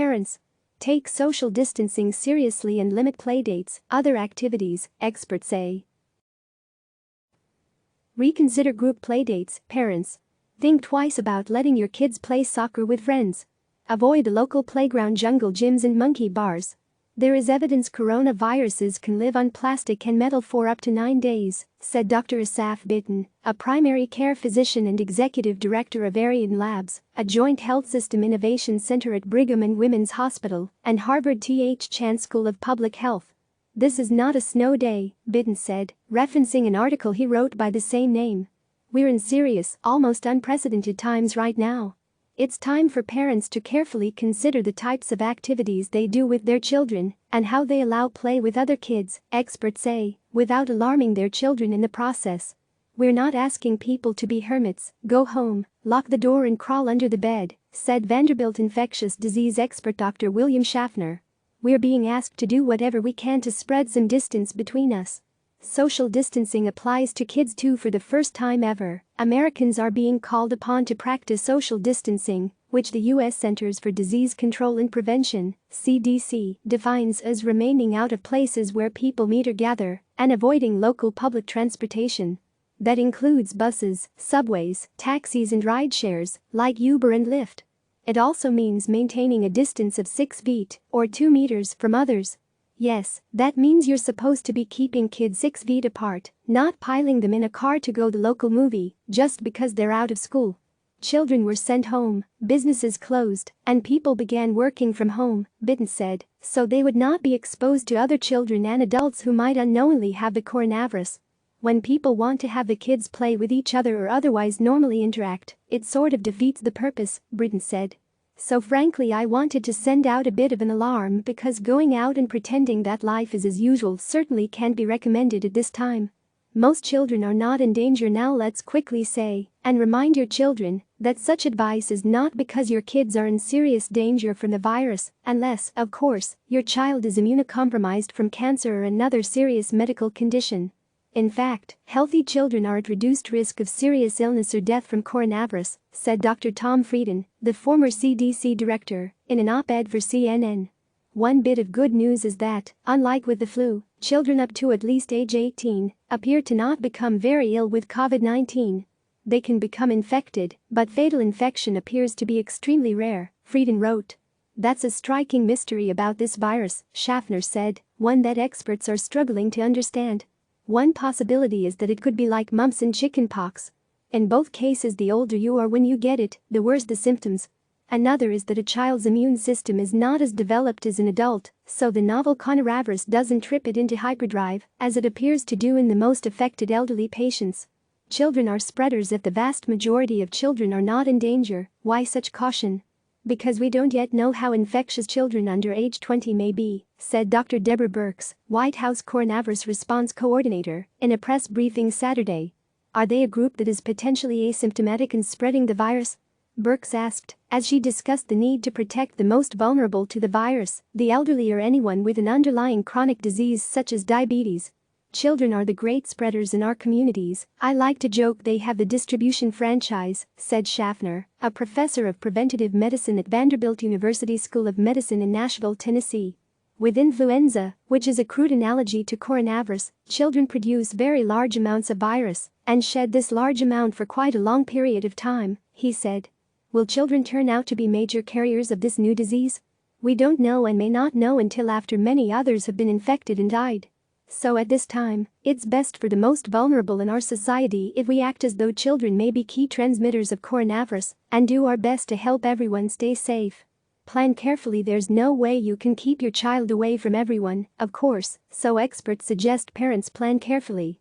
Parents, take social distancing seriously and limit playdates, other activities, experts say. Reconsider group playdates. Parents, think twice about letting your kids play soccer with friends. Avoid local playground jungle gyms and monkey bars. There is evidence coronaviruses can live on plastic and metal for up to 9 days, said Dr. Asaf Bitton, a primary care physician and executive director of Ariadne Labs, a joint health system innovation center at Brigham and Women's Hospital and Harvard T.H. Chan School of Public Health. This is not a snow day, Bitton said, referencing an article he wrote by the same name. We're in serious, almost unprecedented times right now. It's time for parents to carefully consider the types of activities they do with their children and how they allow play with other kids, experts say, without alarming their children in the process. We're not asking people to be hermits, go home, lock the door and crawl under the bed, said Vanderbilt infectious disease expert Dr. William Schaffner. We're being asked to do whatever we can to spread some distance between us. Social distancing applies to kids too. For the first time ever, Americans are being called upon to practice social distancing, which the U.S. Centers for Disease Control and Prevention, CDC, defines as remaining out of places where people meet or gather and avoiding local public transportation. That includes buses, subways, taxis and rideshares, like Uber and Lyft. It also means maintaining a distance of 6 feet or 2 meters from others. Yes, that means you're supposed to be keeping kids 6 feet apart, not piling them in a car to go to the local movie just because they're out of school. Children were sent home, businesses closed, and people began working from home, Bitton said, so they would not be exposed to other children and adults who might unknowingly have the coronavirus. When people want to have the kids play with each other or otherwise normally interact, it sort of defeats the purpose, Bitton said. So frankly, I wanted to send out a bit of an alarm because going out and pretending that life is as usual certainly can't be recommended at this time. Most children are not in danger now, let's quickly say, and remind your children that such advice is not because your kids are in serious danger from the virus, unless, of course, your child is immunocompromised from cancer or another serious medical condition. In fact, healthy children are at reduced risk of serious illness or death from coronavirus, said Dr. Tom Frieden, the former CDC director, in an op-ed for CNN. One bit of good news is that, unlike with the flu, children up to at least age 18 appear to not become very ill with COVID-19. They can become infected, but fatal infection appears to be extremely rare, Frieden wrote. That's a striking mystery about this virus, Schaffner said, one that experts are struggling to understand. One possibility is that it could be like mumps and chickenpox. In both cases, the older you are when you get it, the worse the symptoms. Another is that a child's immune system is not as developed as an adult, so the novel coronavirus doesn't trip it into hyperdrive, as it appears to do in the most affected elderly patients. Children are spreaders if the vast majority of children are not in danger. Why such caution? Because we don't yet know how infectious children under age 20 may be, said Dr. Deborah Birx, White House Coronavirus Response Coordinator, in a press briefing Saturday. Are they a group that is potentially asymptomatic and spreading the virus? Birx asked, as she discussed the need to protect the most vulnerable to the virus, the elderly or anyone with an underlying chronic disease such as diabetes. Children are the great spreaders in our communities. I like to joke they have the distribution franchise, said Schaffner, a professor of preventative medicine at Vanderbilt University School of Medicine in Nashville, Tennessee. With influenza, which is a crude analogy to coronavirus, children produce very large amounts of virus and shed this large amount for quite a long period of time, he said. Will children turn out to be major carriers of this new disease? We don't know and may not know until after many others have been infected and died. So at this time, it's best for the most vulnerable in our society if we act as though children may be key transmitters of coronavirus and do our best to help everyone stay safe. Plan carefully. There's no way you can keep your child away from everyone, of course, so experts suggest parents plan carefully.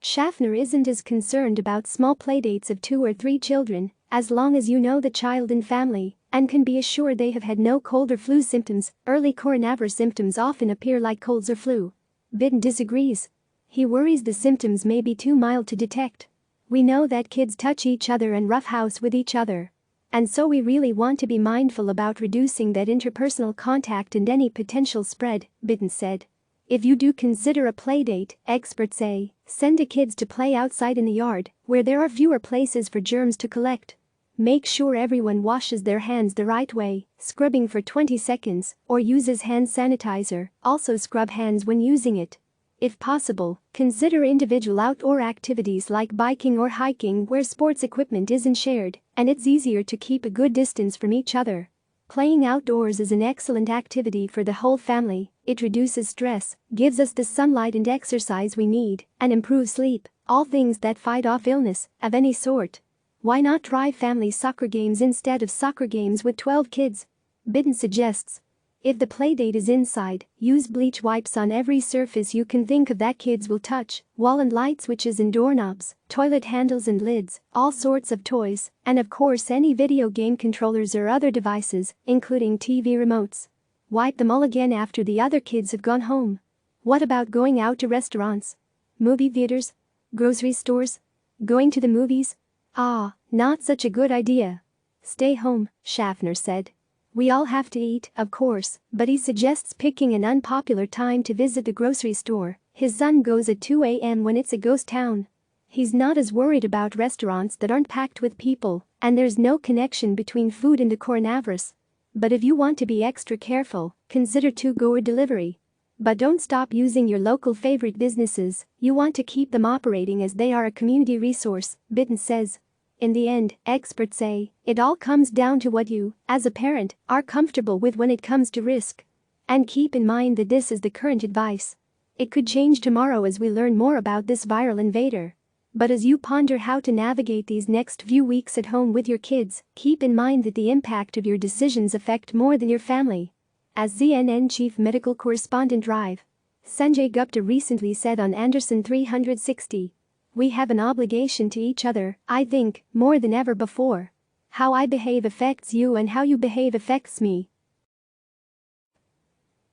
Schaffner isn't as concerned about small playdates of 2 or 3 children, as long as you know the child and family and can be assured they have had no cold or flu symptoms. Early coronavirus symptoms often appear like colds or flu. Bitton disagrees. He worries the symptoms may be too mild to detect. We know that kids touch each other and roughhouse with each other. And so we really want to be mindful about reducing that interpersonal contact and any potential spread, Bitton said. If you do consider a playdate, experts say, send the kids to play outside in the yard, where there are fewer places for germs to collect. Make sure everyone washes their hands the right way, scrubbing for 20 seconds, or uses hand sanitizer. Also scrub hands when using it. If possible, consider individual outdoor activities like biking or hiking where sports equipment isn't shared and it's easier to keep a good distance from each other. Playing outdoors is an excellent activity for the whole family. It reduces stress, gives us the sunlight and exercise we need, and improves sleep, all things that fight off illness of any sort. Why not try family soccer games instead of soccer games with 12 kids? Bitton suggests. If the playdate is inside, use bleach wipes on every surface you can think of that kids will touch, wall and light switches and doorknobs, toilet handles and lids, all sorts of toys, and of course any video game controllers or other devices, including TV remotes. Wipe them all again after the other kids have gone home. What about going out to restaurants? Movie theaters? Grocery stores? Going to the movies? Ah, not such a good idea. Stay home, Schaffner said. We all have to eat, of course, but he suggests picking an unpopular time to visit the grocery store. His son goes at 2 a.m. when it's a ghost town. He's not as worried about restaurants that aren't packed with people, and there's no connection between food and the coronavirus. But if you want to be extra careful, consider to-go or delivery. But don't stop using your local favorite businesses. You want to keep them operating as they are a community resource, Bitton says. In the end, experts say, it all comes down to what you, as a parent, are comfortable with when it comes to risk. And keep in mind that this is the current advice. It could change tomorrow as we learn more about this viral invader. But as you ponder how to navigate these next few weeks at home with your kids, keep in mind that the impact of your decisions affect more than your family. As CNN chief medical correspondent Rive Sanjay Gupta recently said on Anderson 360, we have an obligation to each other, I think, more than ever before. How I behave affects you and how you behave affects me.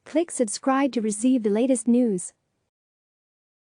Click subscribe to receive the latest news.